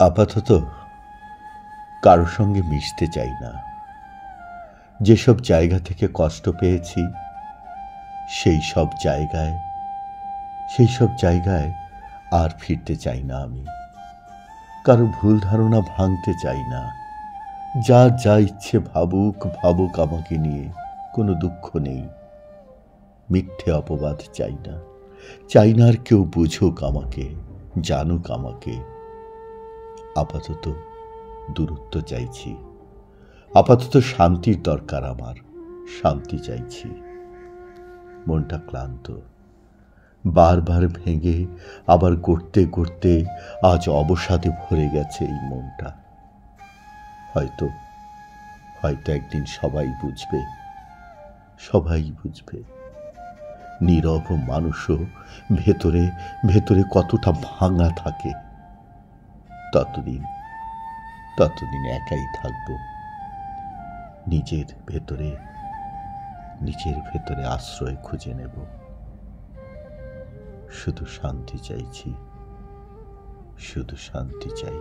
আপাতত কারো সঙ্গে মিশতে চাই না। যেসব জায়গা থেকে কষ্ট পেয়েছি সেই সব জায়গায় আর ফিরতে চাই না আমি। কারো ভুল ধারণা ভাঙতে চাই না। যা ইচ্ছে ভাবুক আমাকে নিয়ে, কোনো দুঃখ নেই। মিথ্যে অপবাদ চাই না আর কেউ বুঝুক আমাকে, জানুক আমাকে। আপাতত দূরত্ব চাইছি, আপাতত শান্তির দরকার আমার, শান্তি চাইছি। মনটা ক্লান্ত, বারবার ভেঙে আবার গড়তে আজ অবসাদে ভরে গেছে এই মনটা। হয়তো একদিন সবাই বুঝবে নীরব মানুষও ভেতরে কতটা ভাঙা থাকে। ততদিন একাই থাকবো, নিজের ভেতরে আশ্রয় খুঁজে নেব। শুধু শান্তি চাইছি, শুধু শান্তি চাই।